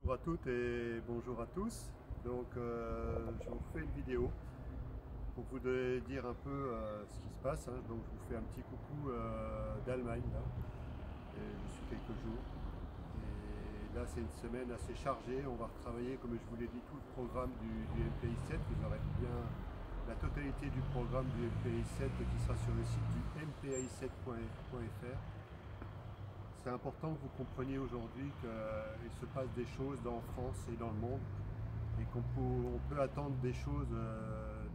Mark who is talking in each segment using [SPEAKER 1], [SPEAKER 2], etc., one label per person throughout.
[SPEAKER 1] Bonjour à toutes et bonjour à tous. Je vous fais une vidéo pour vous dire un peu ce qui se passe, hein. Donc je vous fais un petit coucou d'Allemagne là. Et je suis quelques jours. Et là c'est une semaine assez chargée. On va retravailler, comme je vous l'ai dit, tout le programme du MPI 7. Vous aurez bien la totalité du programme du MPI 7 qui sera sur le site du mpi7.fr. C'est important que vous compreniez aujourd'hui qu'il se passe des choses en France et dans le monde et qu'on peut attendre des choses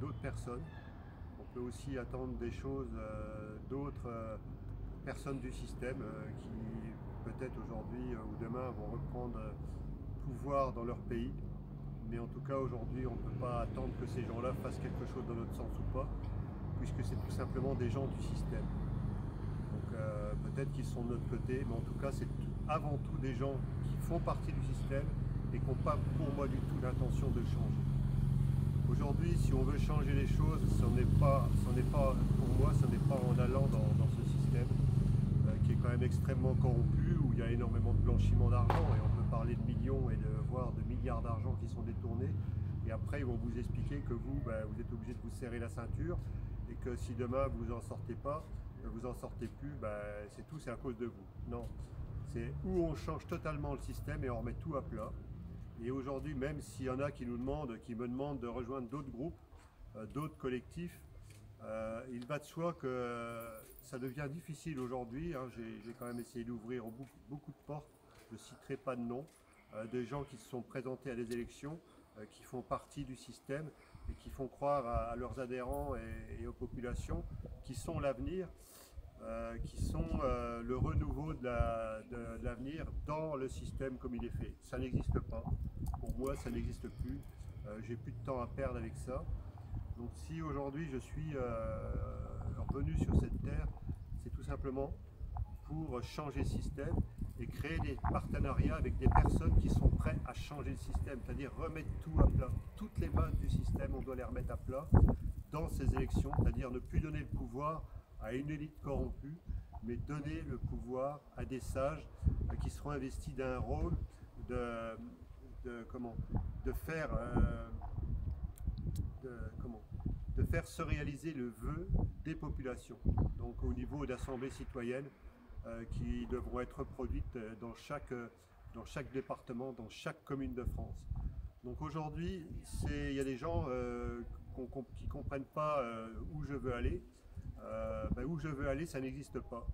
[SPEAKER 1] d'autres personnes. On peut aussi attendre des choses d'autres personnes du système qui peut-être aujourd'hui ou demain vont reprendre pouvoir dans leur pays. Mais en tout cas aujourd'hui on ne peut pas attendre que ces gens-là fassent quelque chose dans notre sens ou pas, puisque c'est tout simplement des gens du système. Peut-être qu'ils sont de notre côté, mais en tout cas c'est avant tout des gens qui font partie du système et qui n'ont pas pour moi du tout l'intention de changer. Aujourd'hui, si on veut changer les choses, ce n'est pas pour moi, ce n'est pas en allant dans ce système qui est quand même extrêmement corrompu, où il y a énormément de blanchiment d'argent, et on peut parler de millions et voire de milliards d'argent qui sont détournés. Et après, ils vont vous expliquer que vous êtes obligé de vous serrer la ceinture, et que si demain vous en sortez pas, vous en sortez plus, c'est tout, c'est à cause de vous. Non, c'est où on change totalement le système et on remet tout à plat. Et aujourd'hui, même s'il y en a qui me demandent de rejoindre d'autres groupes, d'autres collectifs, il va de soi que ça devient difficile aujourd'hui, hein. J'ai quand même essayé d'ouvrir beaucoup de portes, je ne citerai pas de nom, de gens qui se sont présentés à des élections, qui font partie du système et qui font croire à leurs adhérents et aux populations qui sont l'avenir, qui sont le renouveau de l'avenir dans le système comme il est fait. Ça n'existe pas. Pour moi, ça n'existe plus. J'ai plus de temps à perdre avec ça. Donc si aujourd'hui je suis revenu sur cette terre, c'est tout simplement pour changer le système et créer des partenariats avec des personnes qui sont prêtes à changer le système, c'est-à-dire remettre tout à plat. Toutes les bases du système, on doit les remettre à plat dans ces élections, c'est-à-dire ne plus donner le pouvoir à une élite corrompue, mais donner le pouvoir à des sages qui seront investis d'un rôle de faire de faire se réaliser le vœu des populations. Donc au niveau d'assemblées citoyennes qui devront être reproduites dans chaque département, dans chaque commune de France. Donc aujourd'hui, il y a des gens qui ne comprennent pas où je veux aller. Où je veux aller, ça n'existe pas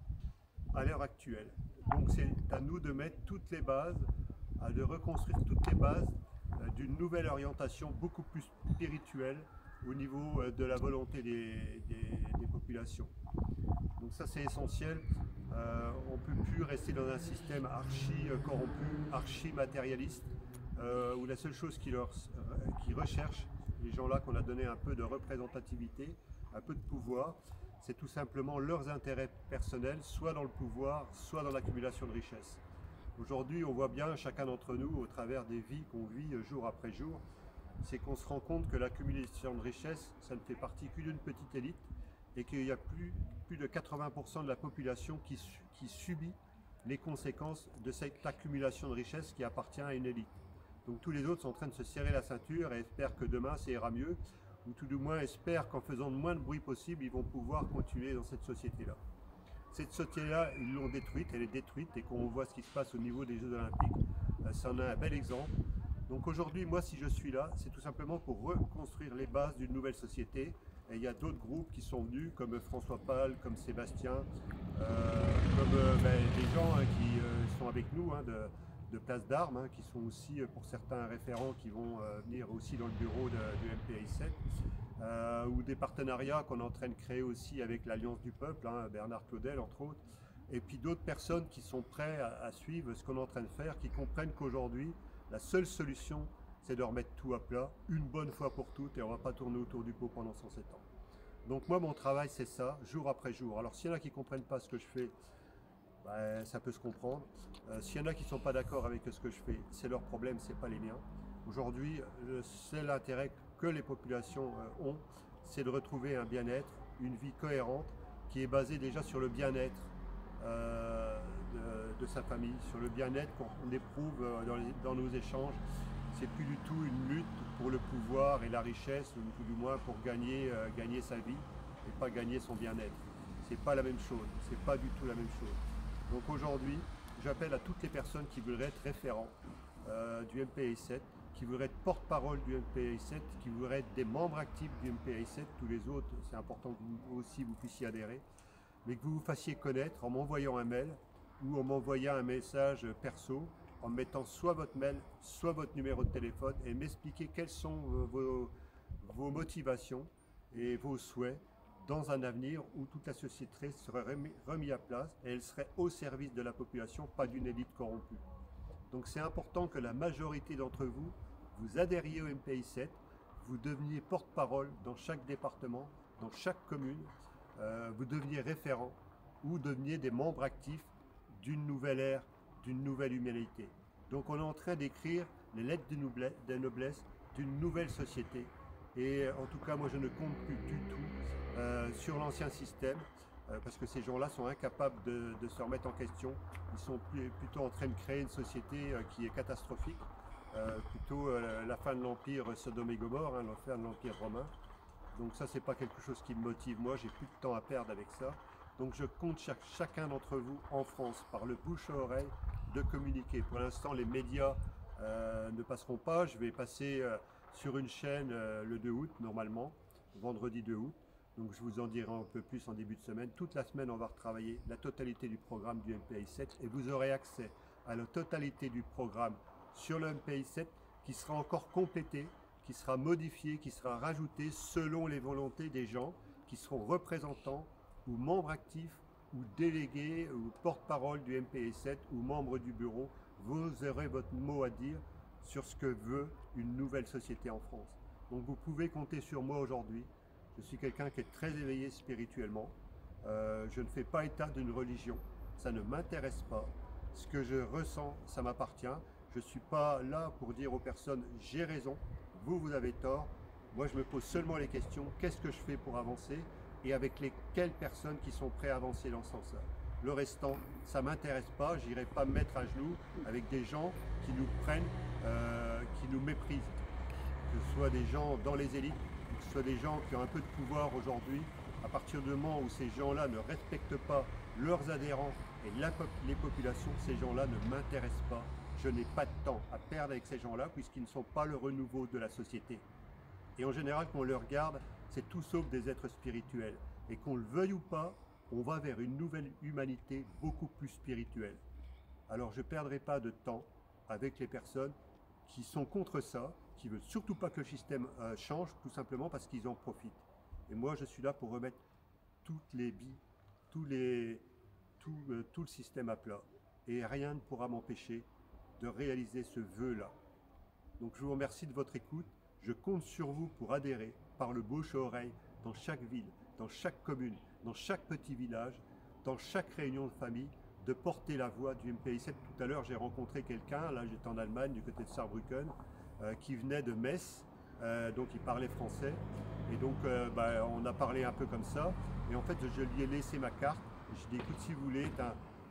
[SPEAKER 1] à l'heure actuelle. Donc c'est à nous de mettre toutes les bases, de reconstruire toutes les bases d'une nouvelle orientation beaucoup plus spirituelle au niveau de la volonté des populations. Donc ça c'est essentiel. On ne peut plus rester dans un système archi corrompu, archi matérialiste, où la seule chose qu'ils recherchent, les gens-là qu'on a donné un peu de représentativité, un peu de pouvoir, c'est tout simplement leurs intérêts personnels, soit dans le pouvoir, soit dans l'accumulation de richesses. Aujourd'hui, on voit bien, chacun d'entre nous, au travers des vies qu'on vit jour après jour, c'est qu'on se rend compte que l'accumulation de richesses, ça ne fait partie que d'une petite élite, et qu'il y a plus de 80% de la population qui subit les conséquences de cette accumulation de richesses qui appartient à une élite. Donc tous les autres sont en train de se serrer la ceinture et espèrent que demain ça ira mieux, ou tout du moins espèrent qu'en faisant le moins de bruit possible, ils vont pouvoir continuer dans cette société-là. Cette société-là, ils l'ont détruite, elle est détruite, et quand on voit ce qui se passe au niveau des Jeux Olympiques, ça en a un bel exemple. Donc aujourd'hui, moi, si je suis là, c'est tout simplement pour reconstruire les bases d'une nouvelle société. Et il y a d'autres groupes qui sont venus, comme François Pal, comme Sébastien, des gens qui sont avec nous de Place d'Armes, qui sont aussi pour certains référents qui vont venir aussi dans le bureau du MPI 7, ou des partenariats qu'on est en train de créer aussi avec l'Alliance du Peuple, Bernard Claudel entre autres, et puis d'autres personnes qui sont prêtes à suivre ce qu'on est en train de faire, qui comprennent qu'aujourd'hui, la seule solution, c'est de remettre tout à plat, une bonne fois pour toutes, et on ne va pas tourner autour du pot pendant 107 ans. Donc moi, mon travail, c'est ça, jour après jour. Alors s'il y en a qui ne comprennent pas ce que je fais, ça peut se comprendre. S'il y en a qui ne sont pas d'accord avec ce que je fais, c'est leur problème, c'est pas les miens. Aujourd'hui, le seul intérêt que les populations ont, c'est de retrouver un bien-être, une vie cohérente, qui est basée déjà sur le bien-être de sa famille, sur le bien-être qu'on éprouve dans nos échanges. C'est plus du tout une lutte pour le pouvoir et la richesse, ou tout du moins pour gagner sa vie et pas gagner son bien-être. C'est pas la même chose, c'est pas du tout la même chose. Donc aujourd'hui, j'appelle à toutes les personnes qui voudraient être référents du MPI7, qui voudraient être porte-parole du MPI7, qui voudraient être des membres actifs du MPI7, tous les autres, c'est important que vous aussi vous puissiez adhérer, mais que vous vous fassiez connaître en m'envoyant un mail ou en m'envoyant un message perso, en mettant soit votre mail, soit votre numéro de téléphone et m'expliquer quelles sont vos motivations et vos souhaits dans un avenir où toute la société serait remise à place et elle serait au service de la population, pas d'une élite corrompue. Donc c'est important que la majorité d'entre vous, vous adhériez au MPI7, vous deveniez porte-parole dans chaque département, dans chaque commune, vous deveniez référent ou deveniez des membres actifs d'une nouvelle ère, d'une nouvelle humanité. Donc on est en train d'écrire les lettres de noblesse d'une nouvelle société. Et en tout cas, moi je ne compte plus du tout sur l'ancien système, parce que ces gens-là sont incapables de se remettre en question. Ils sont plutôt en train de créer une société qui est catastrophique, plutôt la fin de l'Empire Sodome et Gomorrhe, la fin de l'Empire romain. Donc ça, c'est pas quelque chose qui me motive. Moi, j'ai plus de temps à perdre avec ça. Donc je compte chacun d'entre vous en France, par le bouche à oreille, de communiquer. Pour l'instant, les médias ne passeront pas. Je vais passer sur une chaîne le 2 août, normalement, vendredi 2 août. Donc je vous en dirai un peu plus en début de semaine. Toute la semaine, on va retravailler la totalité du programme du MPI7 et vous aurez accès à la totalité du programme sur le MPI7 qui sera encore complété, qui sera modifié, qui sera rajouté selon les volontés des gens qui seront représentants ou membres actifs ou délégués ou porte-parole du MPI7 ou membres du bureau. Vous aurez votre mot à dire sur ce que veut une nouvelle société en France. Donc vous pouvez compter sur moi aujourd'hui. Je suis quelqu'un qui est très éveillé spirituellement. Je ne fais pas état d'une religion. Ça ne m'intéresse pas. Ce que je ressens, ça m'appartient. Je ne suis pas là pour dire aux personnes « j'ai raison ». Vous avez tort. Moi, je me pose seulement les questions. Qu'est-ce que je fais pour avancer? Et avec lesquelles personnes qui sont prêtes à avancer dans ce sens-là. Le restant, ça ne m'intéresse pas. Je n'irai pas me mettre à genoux avec des gens qui nous prennent, qui nous méprisent. Que ce soit des gens dans les élites, que ce soit des gens qui ont un peu de pouvoir aujourd'hui. À partir du moment où ces gens-là ne respectent pas leurs adhérents et les populations, ces gens-là ne m'intéressent pas. Je n'ai pas de temps à perdre avec ces gens-là puisqu'ils ne sont pas le renouveau de la société. Et en général, quand on le regarde, c'est tout sauf des êtres spirituels. Et qu'on le veuille ou pas, on va vers une nouvelle humanité beaucoup plus spirituelle. Alors je ne perdrai pas de temps avec les personnes qui sont contre ça, qui ne veulent surtout pas que le système change, tout simplement parce qu'ils en profitent. Et moi, je suis là pour remettre toutes les billes, tout le système à plat. Et rien ne pourra m'empêcher de réaliser ce vœu-là. Donc je vous remercie de votre écoute. Je compte sur vous pour adhérer par le bouche à oreille dans chaque ville, dans chaque commune, dans chaque petit village, dans chaque réunion de famille, de porter la voix du MPI7. Tout à l'heure, j'ai rencontré quelqu'un, là j'étais en Allemagne, du côté de Saarbrücken, qui venait de Metz, donc il parlait français. Et donc on a parlé un peu comme ça. Et en fait, je lui ai laissé ma carte. Je lui ai dit, écoute, si vous voulez être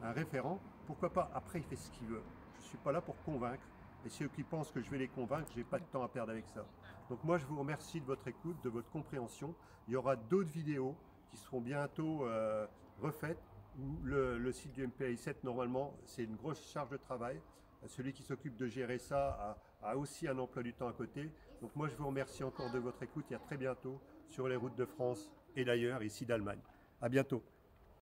[SPEAKER 1] un référent, pourquoi pas? Après, il fait ce qu'il veut. Je ne suis pas là pour convaincre. Et ceux qui pensent que je vais les convaincre, je n'ai pas de temps à perdre avec ça. Donc moi, je vous remercie de votre écoute, de votre compréhension. Il y aura d'autres vidéos qui seront bientôt refaites, où le site du MPI7, normalement, c'est une grosse charge de travail. Celui qui s'occupe de gérer ça a aussi un emploi du temps à côté. Donc moi, je vous remercie encore de votre écoute et à très bientôt sur les routes de France et d'ailleurs, ici d'Allemagne. À bientôt.